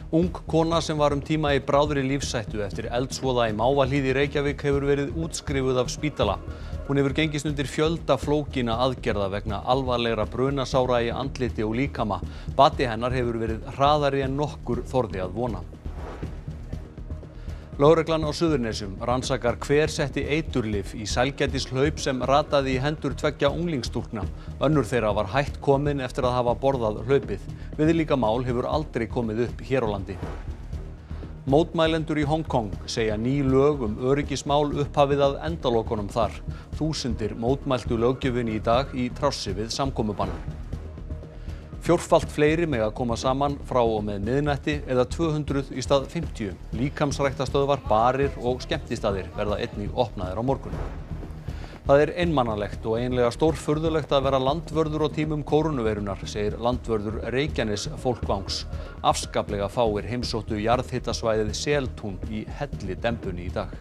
Ung kona sem var tíma í bráðri lífshættu eftir eldsvoða í Mávahlíð í Reykjavík hefur verið útskrifuð af spítala. Hún hefur gengist undir fjölda flókinna aðgerða vegna alvarlegra brunasára í andliti og líkama. Bati hennar hefur verið hraðari en nokkur þorði að vona. Lögreglan á Suðurnesjum rannsakar hver setti eiturlyf í sælgætishlaup sem rataði í hendur tveggja unglingsstúlkna. Önnur þeirra var hætt komin eftir að hafa borðað hlaupið. Viðlíka mál hefur aldrei komið upp hér á landi. Mótmælendur í Hong Kong segja ný lög öryggismál upphafið að endalokunum þar. Þúsundir mótmæltu löggjöfinni í dag í trássi við samkomubann. Fjórfalt fleiri mega koma saman frá og með miðnætti eða 200 í stað 50. Líkamsræktarstöðvar, barir og skemmtistaðir verða einnig opnaðir á morgun. Það er einmannalegt og eiginlega stórfurðulegt að vera landvörður á tímum kórónuveirunnar, segir landvörður Reykjanes fólkvangs. Afskaplega fáir heimsóttu jarðhitasvæðið Seltún í Hellidembunni í dag.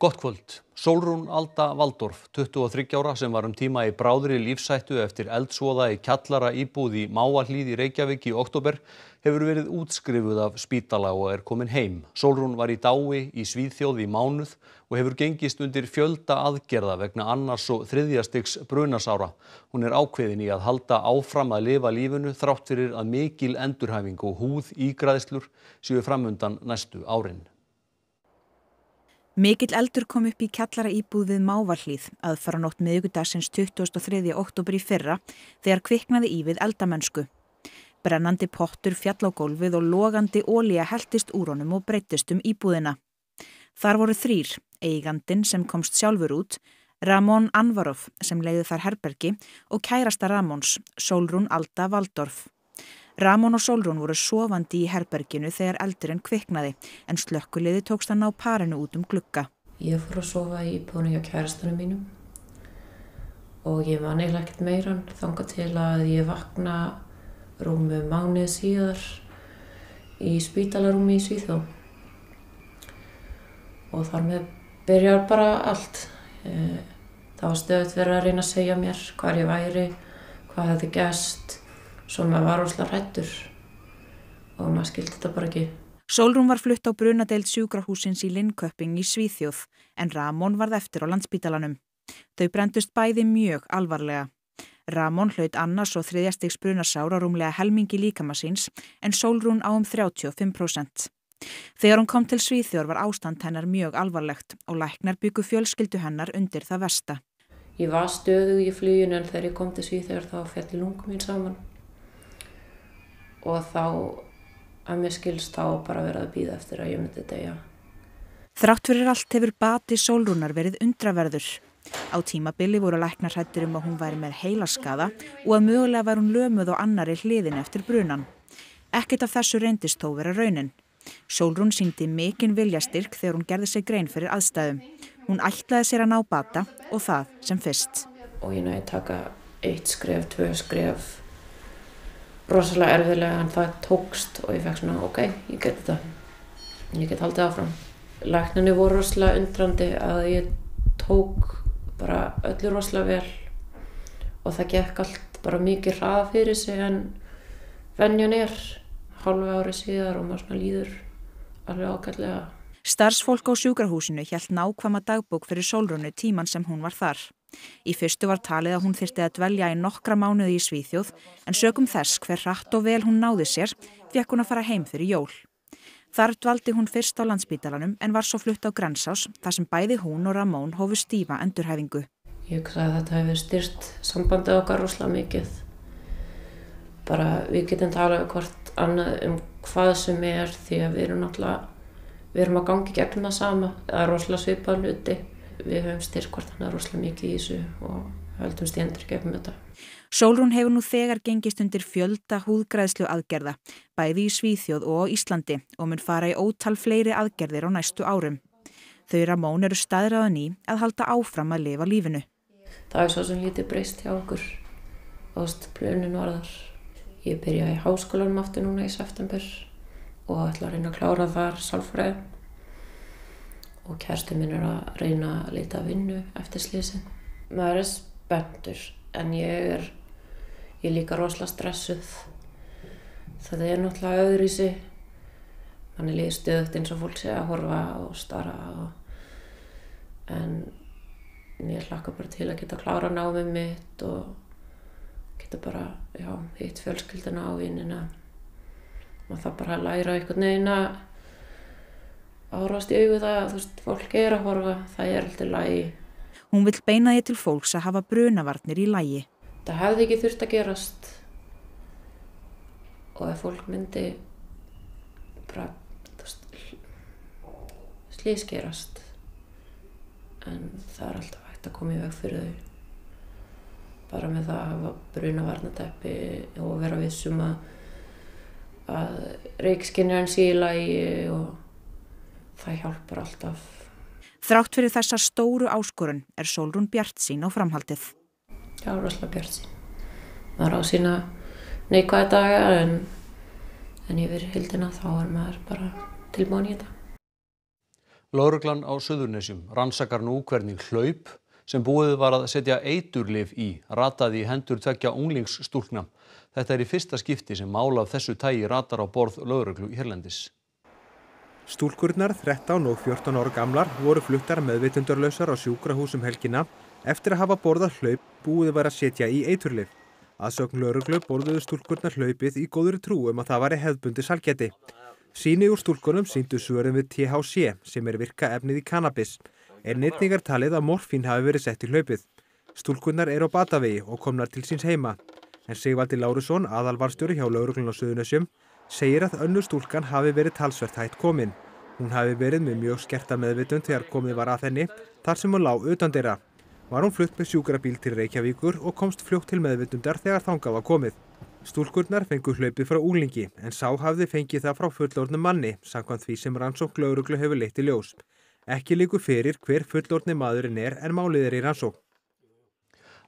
Gott kvöld. Sólrún Alda Valdorf, 23 ára, sem var tíma í bráðri lífshættu eftir eldsvoða í kjallara íbúð í Mávahlíð í Reykjavík í október, hefur verið útskrifuð af spítala og er komin heim. Sólrún var í dái í Svíþjóð í mánuð og hefur gengist undir fjölda aðgerða vegna annars og þriðja stigs brunasára. Hún er ákveðin í að halda áfram að lifa lífinu þrátt fyrir að mikil endurhæfing og húðígræðslur séu framundan næstu árin. Mikill eldur kom upp í kjallara íbúð við Mávahlíð aðfaranótt miðvikudagsins 23. október í fyrra þegar kviknaði í við eldamennsku. Brennandi pottur fjall á gólfið og logandi olía helltist úr honum og breiddist íbúðina. Þar voru 3, eigandinn sem komst sjálfur út, Ramón Anvarov sem leigði þar herbergi og kærasta Ramóns, Sólrún Alda Valdorf. Ramón og Sólrún voru sofandi í herberginu þegar eldurinn kviknaði, en slökkviliði tókst að ná parinu út glugga. Ég fór að sofa í íbúðinni hjá kærastanum mínum og ég man eiginlega ekkert meira þangað til að ég vakna rúmu mánuði síðar í spítalarúmi í Svíþjóð. Og þar með byrjar bara allt. Það var stöðugt verið að reyna að segja mér hvar ég væri, hvað hefði gerst. Svo maður var rosalega hræddur og maður skildi þetta bara ekki. Sólrún var flutt á brunadeild sjúkrahússins í Linköping í Svíþjóð, en Ramón varð eftir á Landspítalanum. Þau brenndust bæði mjög alvarlega. Ramón hlaut annars og þriðja stigs brunasár á rúmlega helmingi líkama síns, en Sólrún á 35%. Þegar hún kom til Svíþjóðar var ástand hennar mjög alvarlegt og læknar bjuggu fjölskyldu hennar undir það versta. Ég var stöðug í fluginu en þegar ég kom til Svíþjóðar þá félli lungu mín saman. Og þá, að mér skilst, þá bara verið að bíða eftir að ég myndi deyja. Þrátt fyrir allt hefur bati Sólrúnar verið undraverður. Á tímabili voru læknar hræddir að hún væri með heilaskaða og að mögulega var hún lömuð á annarri hliðin eftir brunan. Ekkert af þessu reyndist þó vera raunin. Sólrún sýndi mikinn viljastyrk þegar hún gerði sig grein fyrir aðstæðum. Hún ætlaði sér að ná bata og það sem fyrst. Og ég næði taka 1 skref, 2 skref. Rosalega erfiðlega en það tókst og ég fekk svona ég get þetta. Ég get haldið áfram. Læknarnir voru rosalega undrandi að ég tók bara öllu rosalega vel og það gekk allt bara mikið hraða fyrir sig en venjan hálfu ári síðar og maður svona líður alveg ágætlega. Starfsfólk á sjúkrahúsinu hélt nákvæma dagbók fyrir Sólrúnu tímann sem hún var þar. Í fyrstu var talið að hún þyrfti að dvelja í nokkra mánuði í Svíþjóð, en sökum þess hver hratt og vel hún náði sér, fékk hún að fara heim fyrir jól. Þar dvaldi hún fyrst á Landspítalanum en var svo flutt á Grensás, þar sem bæði hún og Ramón hófu stífa endurhæfingu. Ég hugsa að þetta hefur styrkt sambandið okkar rosalega mikið. Bara við getum talað hvort annað hvað sem því að við erum að gangi gegnum það sama, það rosalega svipað hluti. Við höfum styrkt hvort annað rosalega mikið í þessu og höldum stendur gegnum þetta. Sólrún hefur nú þegar gengist undir fjölda húðgræðslu aðgerða, bæði í Svíþjóð og á Íslandi og mun fara í ótal fleiri aðgerðir á næstu árum. Þau Ramón eru staðráðin í að halda áfram að lifa lífinu. Það svo sem lítið breyst hjá okkur. Plönin var þar. Ég byrjaði í háskólanum aftur núna í september og ætla að reyna að klára þar sálfræði. Og kærastinn minn að reyna að leita að vinnu eftir slysið. Maður spenntur en ég er líka rosalega stressuð. Það náttúrulega öðruvísi. Manni líður stöðugt eins og fólk sé að horfa og stara. En ég hlakka bara til að geta klára námið mitt og geta bara hitt fjölskylduna á vinnina. Maður þarf bara að læra einhvern veginn að horfast í augu það að fólk að horfa, það alltaf í lagi. Hún vill beina því til fólks að hafa brunavarnir í lagi. Það hefði ekki þurft að gerast og ef fólk myndi bara slys gerast en það alltaf hægt að koma í veg fyrir þau. Bara með það að hafa brunavarnateppi og vera vissum að reykskynjarinn sé í lagi og það hjálpar alltaf. Þrátt fyrir þessa stóru áskorun Sólrún bjartsýn á framhaldið. Já, rosalega bjartsýn. Maður á sína neikvæða daga en yfir heildina þá maður bara tilbúin í þetta. Lögreglan á Suðurnesjum rannsakar nú hvernig hlaup sem búið var að setja eiturlyf í rataði í hendur 2 unglingsstúlkna. Þetta í fyrsta skipti sem mál af þessu tagi ratar á borð lögreglu hérlendis. Stúlkurnar 13 og 14 ára gamlar voru fluttar meðvitundarlausar á sjúkrahúsum helgina eftir að hafa borðað hlaup búið var að setja í eiturlyf. Að sögn lögreglu borðuðu stúlkurnar hlaupið í góðri trú að það væri hefðbundið sælgæti. Sýni úr stúlkunum sýndu svörin við THC sem virka efnið í kannabis. En einnig talið að morfín hafi verið sett í hlaupið. Stúlkurnar á batavegi og komnar til síns heima. En Sigvaldi Lárusson, aðalvarðstjóri hjá lögreglunni á Suðurnesjum, segir að önnur stúlkan hafi verið talsvert hætt komin. Hún hafi verið með mjög skerta meðvitund þegar komið var að henni, þar sem hún lá utandyra. Var hún flutt með sjúkrabíl til Reykjavíkur og komst fljótt til meðvitundar þegar þangað var komið. Stúlkurnar fengu hlaupið frá unglingi, en sá hafði fengið það frá fullorðnum manni, samkvæmt því sem rannsókn lögreglu hefur leitt í ljós. Ekki liggur fyrir hver fullorðni maðurinn en málið í rannsókn.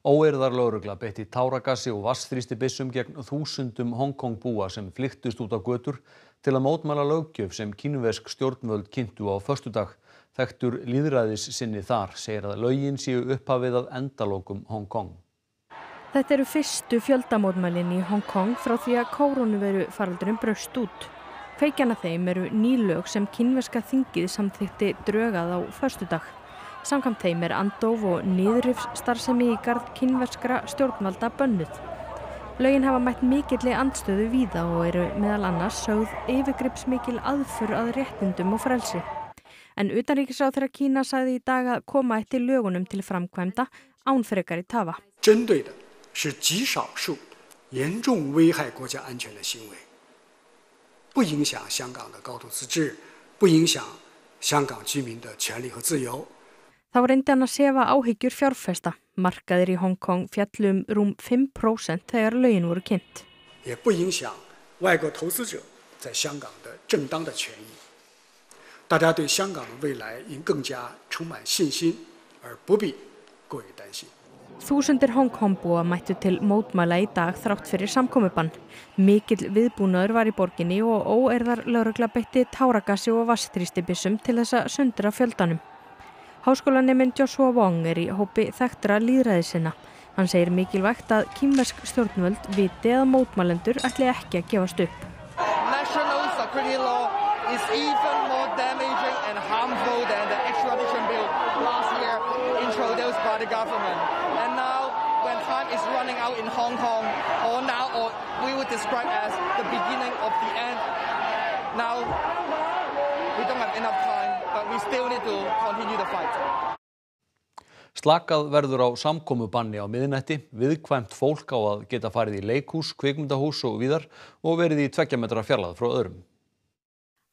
Óeirðar lögregla beitti táragasi og vatnsþrýstibyssum gegn þúsundum Hong Kong búa sem flykktust út á götur til að mótmæla löggjöf sem kínversk stjórnvöld kynntu á föstudag. Þekktur lýðræðissinni þar segir að lögin séu upphafið að endalokum Hong Kong. Þetta eru fyrstu fjöldamótmælin í Hong Kong frá því að kórónuveirufaraldurinn braust út. Kveikjan að þeim eru ný lög sem kínverska þingið samþykkti drögað á föstudag. Samkvæmt þeim andóf og niðurrifsstarfsemi í garð kínverskra stjórnvalda bönnuð. Lögin hafa mætt mikilli andstöðu víða og eru meðal annars sögð yfirgripsmikil aðför að réttindum og frelsi. En utanríkisráðherra Kína sagði í dag að koma ætti lögunum til framkvæmda án frekari tafa. 针对的是极少数严重危害国家安全的行为，不影响香港的高度自治，不影响香港居民的权利和自由。 Þá reyndi hann að sefa áhyggjur fjárfesta. Markaðir í Hong Kong fjallu rúm 5% þegar lögin voru kynnt. 也不影响外国投资者在香港的正当的权益。大家对香港的未来应更加充满信心，而不必过于担心。 Þúsundir Hong Kong búa mættu til mótmæla í dag þrátt fyrir samkomubann. Mikill viðbúnaður var í borginni og óeirðar lögregla beitti táragasi og vatnsþrýstibyssum til þess að sundra fjöldanum. Háskólaneminn Joshua Wong í hópi þekktra lýðræðissinna. Hann segir mikilvægt að kínversk stjórnvöld viti að mótmælendur ætli ekki að gefast upp. National security law is even more damaging and harmful than the extradition bill last year introduced by the government. And now, when time is running out in Hong Kong, or we would describe as the beginning of the end. Now, we don't have enough time, but we still need to continue the fight. Slakað verður á samkomubanni á miðnætti, viðkvæmt fólk á að geta farið í leikhús, kvikmyndahús og víðar og verið í 2 metra fjarlægð frá öðrum.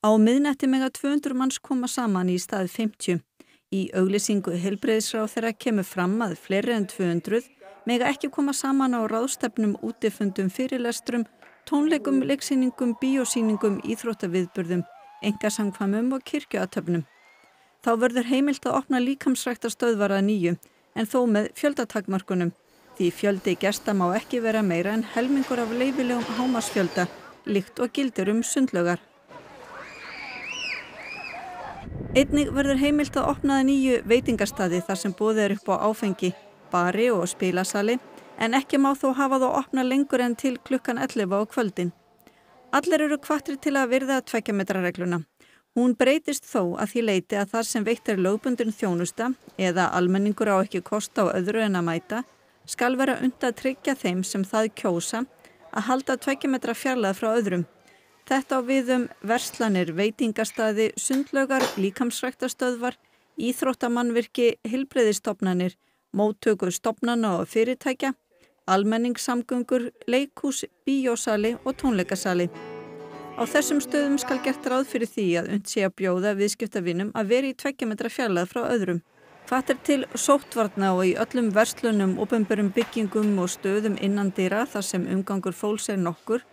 Á miðnætti mega 200 manns koma saman í stað 50. Í auglýsingu heilbrigðisráðherra kemur fram að fleiri en 200 mega ekki koma saman á ráðstefnum, útifundum, fyrirlestrum, tónleikum, leiksýningum, bíósýningum, íþróttaviðburðum, einkasamkvæmum og kirkjuathöfnum. Þá verður heimilt að opna líkamsræktarstöðvar að nýju, en þó með fjöldatakmarkunum. Því fjöldi gesta má ekki vera meira en helmingur af leyfilegum hámarksfjölda, líkt og gildir sundlaugar. Einnig verður heimilt að opna nýju veitingastaði þar sem boðið upp á áfengi, bari og spilasali, en ekki má þó hafa þá opna lengur en til klukkan 11 á kvöldin. Allir eru hvattir til að virða 2 metra regluna. Hún breytist þó að því leyti að þar sem veitt lögbundin þjónusta eða almenningur á ekki kost á öðru en að mæta, skal vera unnt að tryggja þeim sem það kjósa að halda 2 metra fjarlægð frá öðrum. Þetta á við verslanir, veitingastaði, sundlaugar, líkamsræktarstöðvar, íþróttamannvirki, heilbrigðisstofnanir, móttöku stofnana og fyrirtækja, almenningssamgöngur, leikhús, bíósali og tónleikasali. Á þessum stöðum skal gert ráð fyrir því að unnt sé að bjóða viðskiptavinum að vera í 2 metra fjarlægð frá öðrum. Hvatt til sóttvarna og í öllum verslunum, opinberum byggingum og stöðum innandyra þar sem umgangur fólks nokkur,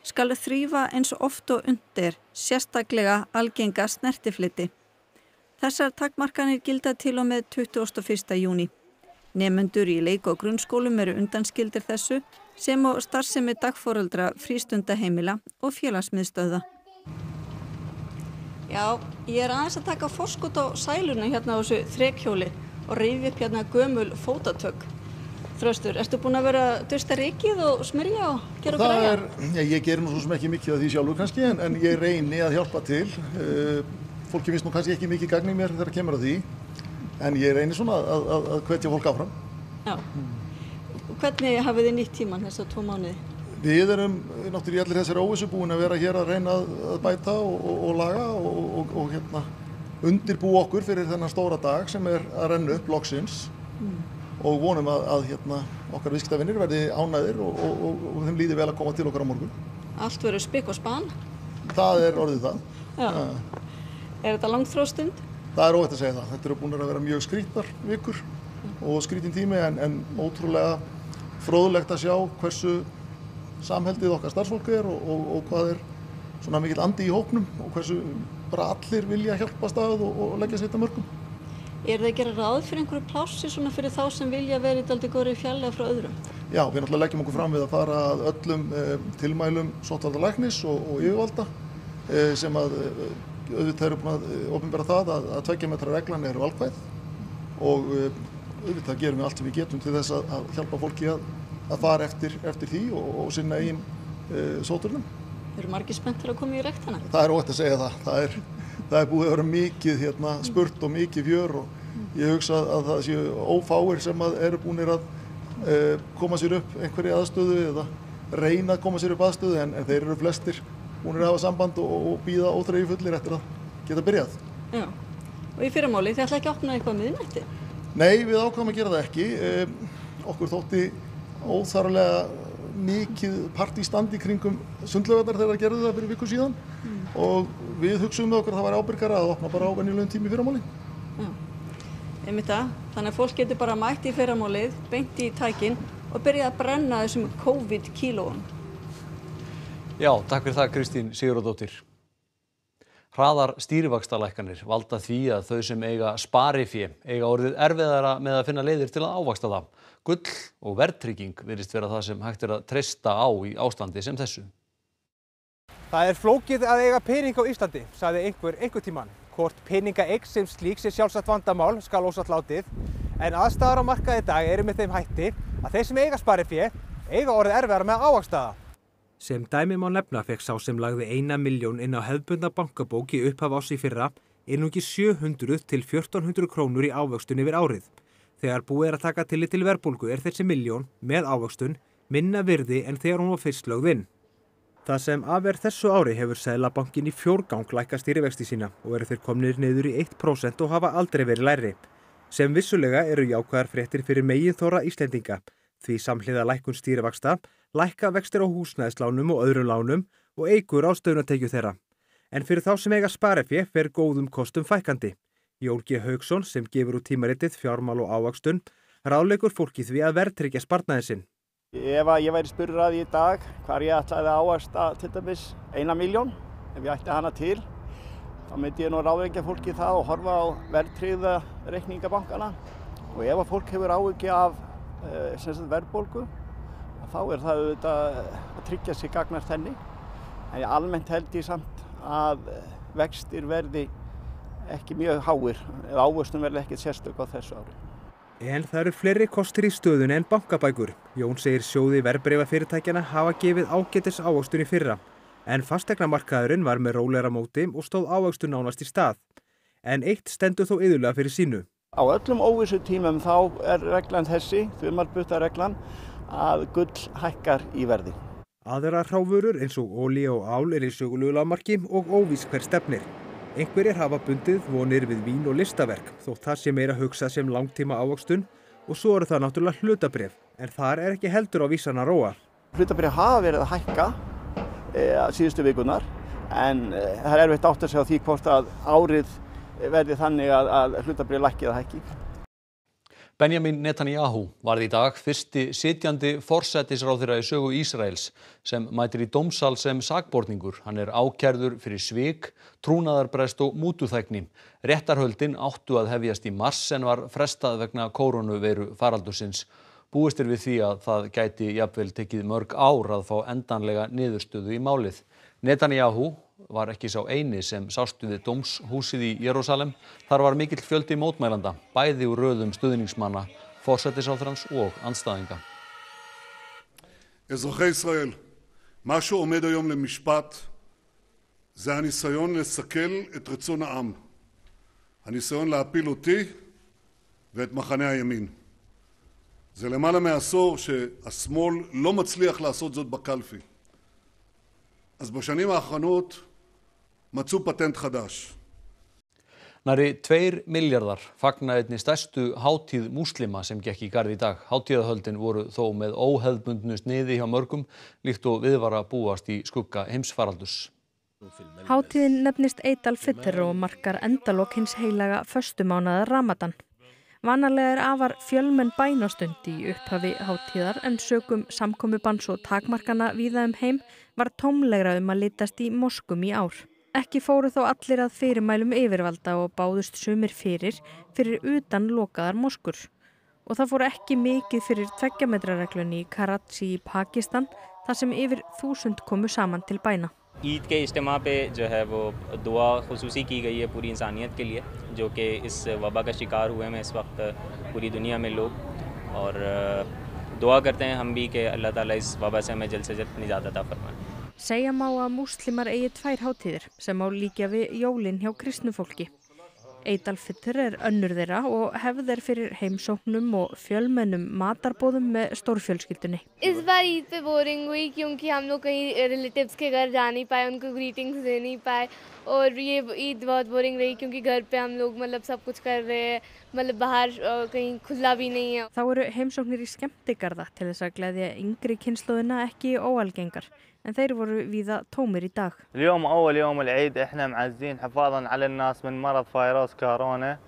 skal þrífa eins oft og unnt sérstaklega algenga snertifliti. Þessar takmarkanir gilda til og með 21. júní. Nemendur í leik- og grunnskólum eru undanskildir þessu sem og starfsemi dagforeldra, frístundaheimila og félagsmiðstöðva. Já, ég aðeins að taka forskot á sæluna hérna á þessu þrekhjóli og rífi upp hérna gömul fótatök. Þröstur, ertu búin að vera að dusta rykið og smyrja og gera græja? Ég ger nú svo sem ekki mikið af því sjálfur kannski, en ég reyni að hjálpa til. Fólki finnst nú kannski ekki mikið gagn í mér þegar kemur að því, en ég reyni svona að hvetja fólk áfram. Já. Hvernig hafið þið nýtt tíman þessa 2 mánuði? Við erum náttúrulega í allir þessari óvissu búin að vera hér að reyna að bæta og laga og hérna undirbúa okkur fyrir þennan stóra dag sem að renna upp loksins og vonum að hérna okkar viðskiptavinir verði ánægðir og þeim líði vel að koma til okkar á morgun. Allt verður spikk og span? Það orðið það. Já. Þetta langþráð stund? Það óhætt að segja það. Þetta eru búin að vera mjög skrítnar vikur og skrítin tími en ótrúlega fróðlegt að sjá hversu samheldið okkar starfsfólk og hvað svona mikill andi í hópnum og hversu bara allir vilja hjálpast að og leggja sitt að mörkum. Þið að gera ráð fyrir einhverju plássi svona fyrir þá sem vilja verið dálítið góðri fjarlægð frá öðrum? Já, við náttúrulega leggjum okkur fram við að fara að öllum tilmælum sóttvarnalæknis og yfirvalda sem að auðvitað eru búin að opinbera það að 2 metra reglan valkvæð og auðvitað gerum við allt sem við getum til þess að hjálpa fólki að fara eftir því og sinna eigin sóttvörnum. Eru margir spenntir að koma í ræktina? Það óhætt að segja það. Það búið að vera mikið spurt og mikið fjör og ég hugsa að það séu ófáir sem eru búinir að koma sér upp einhverju aðstöðu eða reyna að koma sér upp aðstöðu en þeir eru flestir búinir að hafa samband og bíða óþreyjufullir eftir að geta byrjað. Já. Og í fyrramáli, þið ætla ekki að opna eitthvað miðnætti? Nei, við ákváðum að gera það ekki. Okkur þótti óþarflega mikið partístand í kringum sundlaugarnar þegar gerðu það fyrir viku síðan og við hugsuðum með okkur að það væri ábyrgara að opna bara á venjulegum tíma í fyrramáli. Já, einmitt það. Þannig að fólk getur bara mætt í fyrramálið, beint í tækin og byrja að brenna þessum COVID-kílóum. Já, takk fyrir það Kristín Sigurðardóttir. Hraðar stýrivaxtalækkanir valda því að þau sem eiga sparifé eiga orðið erfiðara með að finna leiðir til að ávaxta það. Gull og verðtrygging virðist vera það sem hægt að treysta á í ástandi sem þessu. Það flókið að eiga pening á Íslandi, sagði einhver tímann. Hvort peningaeign sem slík sé sjálfsagt vandamál skal ósatt látið, en aðstæður á markaði í dag eru með þeim hætti að þeir sem eiga sparifé eiga orðið erfiðara með að ávaxta það. Sem dæmi má nefna fekk sá sem lagði 1 milljón inn á hefðbundna bankabók í upphaf árs í fyrra einungis 700 til 1400 krónur í ávöxtun yfir árið. Þegar búið að taka tillit til verðbólgu þessi milljón með ávöxtun minna virði en þegar hún var fyrst lögð inn. Það sem af þessu ári hefur Seðlabankinn í 4 gang lækkað stýrivexti sína og eru þeir komnir niður í 1% og hafa aldrei verið lægri. Sem vissulega eru jákvæðar fréttir fyrir meginþorra Íslendinga. Því samhliða lækkun stýrivaxta lækka vextir á húsnæðislánum og öðrum lánum og eykur á stöðunartekjur þeirra. En fyrir þá sem eiga sparifé fer góðum kostum fækkandi. Jón G. Hauksson sem gefur út tímaritið Fjármál og ávöxtun ráðleggur fólki því að verðtryggja sparnaðinn sinn. Ef ég væri spurður að því í dag hvar ég ætlaði að ávaxta til dæmis 1 milljón, ef ég ætti hana til, þá myndi ég nú ráðleggja fólki það og horfa á verðtryggða reikninga bankana. Og ef að fólk hefur áhyggjur af verðbólgu, þá það auðvitað að tryggja sig gagnast henni. En almennt held ég samt að vextir verði ekki mjög háir, eða ávöxtun verði ekkert sérstök á þessu ári. En það eru fleiri kostir í stöðunni en bankabækur. Jón segir sjóði verðbréfafyrirtækjanna hafa gefið ágætis ávöxtun í fyrra. En fasteignamarkaðurinn var með rólegra móti og stóð ávöxtun nánast í stað. En eitt stendur þó iðulega fyrir sínu. Á öllum óvissutímum þá reglan þessi, þumalputtareglan, að gull hækkar í verði. Aðrar hrávörur eins og olía og ál í sögulegu lágmarki og óvíst hver stefnir. Einhverjir hafa bundið vonir við vín og listaverk, þótt það sé meira hugsað sem langtíma ávöxtun, og svo eru það náttúrulega hlutabréf, en þar ekki heldur á vísan að róa. Hlutabréf hafa verið að hækka síðustu vikunar, en það erfitt átt að segja á því hvort að árið verði þannig að hlutabréf lækki eða hækki. Benjamin Netanyahu varð í dag fyrsti sitjandi forsætisráðherra í sögu Ísraels sem mætir í dómsal sem sakborningur. Hann ákærður fyrir svik, trúnaðarbrest og mútuþægni. Réttarhöldin áttu að hefjast í mars en var frestað vegna kórónuveiru faraldursins. Búist við því að það gæti jafnvel tekið mörg ár að fá endanlega niðurstöðu í málið. Netanyahu var ekki sá eini sem sást við dómshúsið í Jerúsalem. Þar var mikill fjöldi mótmælanda, bæði úr röðum stuðningsmanna, forsætisráðherrans og andstæðinga. אזרחי ישראל, מה שעומד היום למשפט זה הניסיון לסכל את רצון העם. הניסיון להפיל אותי ואת מחנה הימין. זה למעלה מעשור שהשמאל לא מצליח לעשות זאת בקלפי. אז בשנים האחרונות מצאו פטנט חדש. Nærri 2 milljarðar fagna einni stærstu hátíð múslima sem gekk í garð í dag. Hátíðahöldin voru þó með óhefðbundnu sniði hjá mörgum, líkt og við var að búast í skugga heimsfaraldurs. Hátíðin nefnist Eid al-Fitr og markar endalok hins heilaga föstumánaðar Ramadan. Vanalega afar fjölmenn bænastund í upphafi hátíðar en sökum samkomubanns og takmarkana víða heim var tómlegra að litast í moskum í ár. Ekki fóru þó allir að fyrirmælum yfirvalda og báðust sumir fyrir utan lokaðar moskur. Og það fór ekki mikið fyrir 2 metra reglunni í Karachi í Pakistan þar sem yfir 1000 komu saman til bæna. Eid के इज्तिमा पे जो है वो दुआ खुसूसी की गई है पूरी इंसानियत के लिए जो कि इस वबा का शिकार हुए हैं इस वक्त पूरी दुनिया में लोग और दुआ करते हैं हम भी कि अल्लाह ताला इस वबा से हमें जल्द से जल्द निजात अता फरमाए. Segja má að múslimar eigi 2 hátíðir sem má líkja við jólin hjá kristnu fólki. Eid al-Fitr önnur þeirra og hefð fyrir heimsóknum og fjölmennum matarbóðum með stórfjölskyldunni. इस बार ईद पे बोरिंग हुई क्योंकि हम लोग कहीं रिलेटिव्स के घर जा नहीं पाए, उनको ग्रीटिंग्स दे नहीं पाए और ये ईद बहुत बोरिंग रही क्योंकि घर पे हम लोग मतलब सब कुछ कर रहे हैं, मतलब बाहर कहीं खुला भी नहीं है. Þá eru heimsóknir í skemmtigarða til þess að gleðja yngri kynslóðina ekki óalgengar. En þeir voru víða tómir í dag. اليوم أول يوم العيد إحنا معزين حفاظا على الناس من مرض فيروس كورونا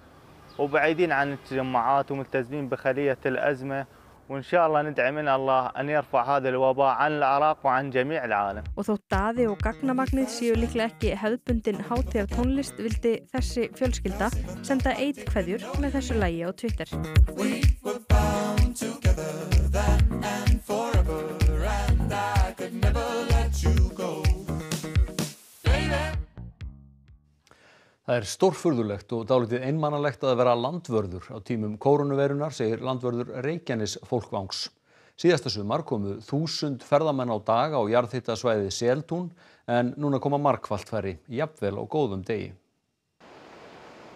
وبعيدين عن التجمعات وملتزمين بخلية الأزمة وإن شاء الله ندعي من الله أن يرفع هذا الوباء عن العراق وعن جميع العالم. Og þótt daði og gagnamagnið séu líklega ekki hefðbundin hátíðartónlist vildi þessi fjölskylda senda Eid kveðjur með þessu lagi á Twitter. Það stórfurðulegt og dálítið einmannalegt að vera landvörður á tímum kórónuveirunar, segir landvörður Reykjanes fólkvangs. Síðasta sumar komu 1000 ferðamenn á dag á jarðhitasvæðið Seltún en núna koma margfalt færri, jafnvel á góðum degi.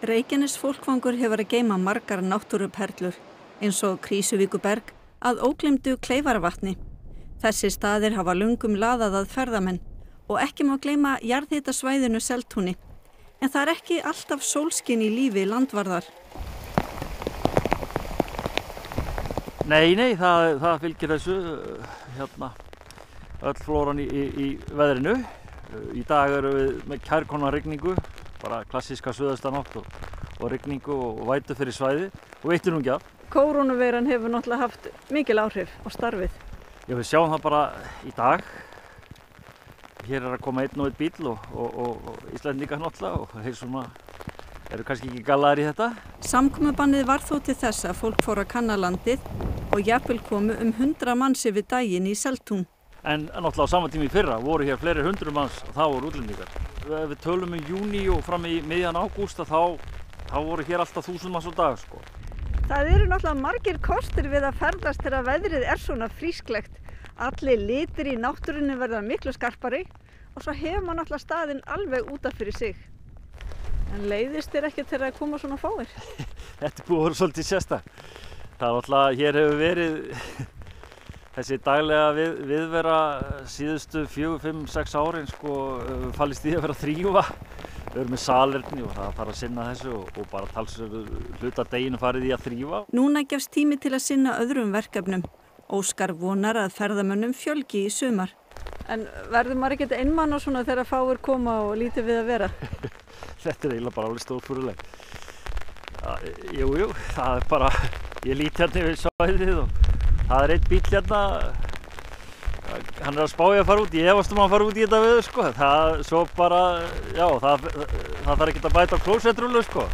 Reykjanes fólkvangur hefur að geyma margar náttúruperlur eins og Krýsuvíkurberg að ógleymdu Kleifarvatni. Þessi staðir hafa löngum laðað að ferðamenn og ekki má gleyma jarðhitasvæðinu Seltúni. En það ekki alltaf sólskin í lífi landvarðar. Nei, það fylgir þessu öll flóran í veðrinu. Í dag erum við með kærkomna rigningu, bara klassíska suðaustanátt og rigningu og vætu fyrir svæði og veitir ekki af. Kórónuveiran hefur náttúrulega haft mikil áhrif á starfið. Já, við sjáum það bara í dag. Hér að koma einn og einn bíl og Íslendingar náttúrulega og þeir svona eru kannski ekki gallaðir í þetta. Samkomubannið var þó til þess að fólk fór að kanna landið og jafnvel komu 100 manns yfir daginn í Seltún. En náttúrulega á sama tíma í fyrra voru hér fleiri 100 manns og þá voru útlendingar. Ef við tölum júní og fram í miðjan ágúst þá voru hér alltaf 1000 manns á dag, sko. Það eru náttúrulega margir kostir við að ferðast þegar veðrið svona frísklegt. Allir litir í náttúrunni verða miklu skarpari og svo hefur maður náttúrulega staðinn alveg út af fyrir sig. En leiðist þér ekki þegar það koma svona fáir? Þetta búið að vera svolítið sérstakt. Það er náttúrulega, hér hefur verið þessi daglega viðvera síðustu 4, 5, 6 árin, sko, fallist í að vera að þrífa. Við erum með salerni og það þarf að sinna þessu og bara talsverður hluta deginu farið í að þrífa. Núna gefst tími til að sinna öðrum verkefnum. Óskar vonar að ferðamönnum fjölgi í sumar. En verður maður ekkert einmana svona þegar fáir koma og lítið við að vera? Þetta er eiginlega bara alveg stórfurðulegt. Jú, það er bara, ég lít hérna yfir svæðið og það er einn bíll hérna, hann er að spá í að fara út, ég efast að fara út í þetta veður, sko. Það svo bara, já, það þarf ekki að bæta á klósettrúlu, sko.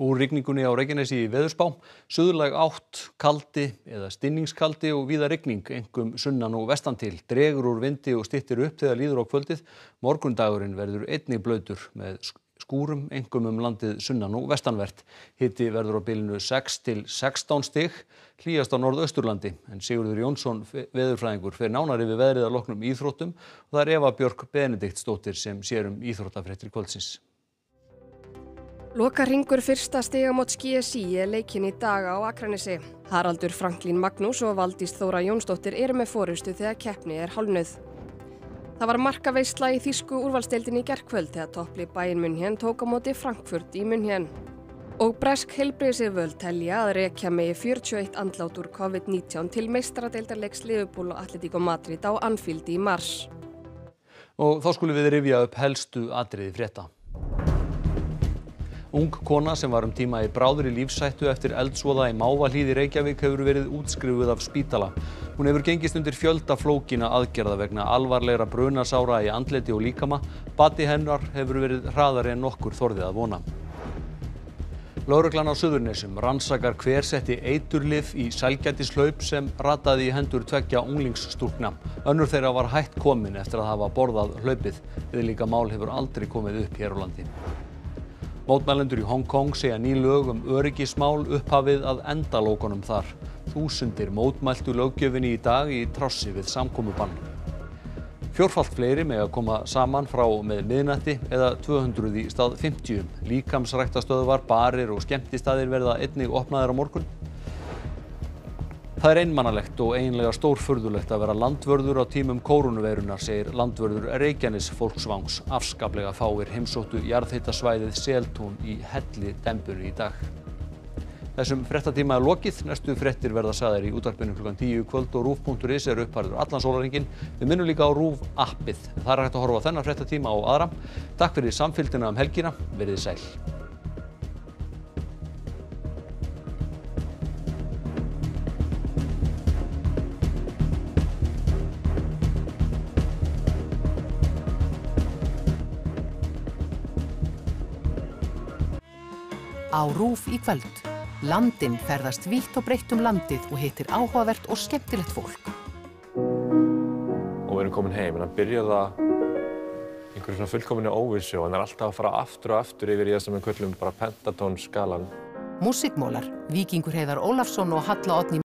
Úr rigningunni á Reykjanesi í veðurspá, suðlæg átt, kaldi eða stinningskaldi og víða rigning, einkum sunnan og vestan til. Dregur úr vindi og styttir upp þegar líður á kvöldið. Morgundagurinn verður einnig blautur með skúrum, einkum landið sunnan og vestanvert. Hiti verður á bilinu 6 til 16 stig, hlýjast á Norðausturlandi. En Sigurður Jónsson, veðurfræðingur, fer nánar yfir veðrið að loknum íþróttum og það er Eva Björk Benediktsdóttir sem sér íþróttafréttir kvöldsins. Lokahringur fyrsta stigamóts GSI er leikinn í dag á Akranesi. Haraldur Franklín Magnús og Valdís Þóra Jónsdóttir eru með forystu þegar keppni er hálfnuð. Það var markaveisla í þýsku úrvalsdeildinni í gærkvöld þegar topplið Bayern München tók á móti Frankfurt í München. Og bresk heilbrigðisyfirvöld telja að rekja megi 41 andlát úr COVID-19 til meistaradeildarleiks Liverpool og Atletico Madrid á Anfield í mars. Og þá skulum við rifja upp helstu atriði frétta. Ung kona sem var tíma í bráðri lífshættu eftir eldsvoða í Mávahlíð í Reykjavík hefur verið útskrifuð af spítala. Hún hefur gengist undir fjölda flókinna aðgerða vegna alvarlegra brunasára í andliti og líkama. Bati hennar hefur verið hraðari en nokkur þorði að vona. Lögreglan á Suðurnesjum rannsakar hver setti eiturlyf í sælgætishlaup sem rataði í hendur 2 unglingsstúlkna. Önnur þeirra var hætt komin eftir að hafa borðað hlaupið. Viðlíka mál hefur aldrei komið upp hér á landi. Mótmælendur í Hong Kong segja ný lög öryggismál upphafið að endalókunum þar. Þúsundir mótmæltu löggjöfinni í dag í trássi við samkomubann. Fjórfalt fleiri mega koma saman frá með miðnætti eða 200 í stað 50. Líkamsræktastöðvar, barir og skemmtistaðir verða einnig opnaðir á morgun. Það er einmannalegt og eiginlega stórfurðulegt að vera landvörður á tímum kórónuveirunnar, segir landvörður Reykjanes fólksvangs. Afskaplega fáir heimsóttu jarðhitasvæðið Seltún í Helli-Dembunni í dag. Þessum fréttatíma er lokið. Næstu fréttir verða sagðar í útvarpinu klukkan 10 í kvöld og RÚV.is er uppfærður allan sólarhringinn. Við minnum líka á RÚV appið. Það er hægt að horfa á þennan fréttatíma og aðra. Takk fyrir samfylgdina helgina. Verið sæl. Á RÚV í kvöld. Landinn ferðast vítt og breitt landið og hittir áhugavert og skemmtilegt fólk. Og við erum komin heim, en hann byrjaði einhverju svona fullkominni óvissu og hann er alltaf að fara aftur og aftur yfir í það sem við köllum bara pentatónskalan. Músíkmólar, Víkingur Heiðar Ólafsson og Halla Oddný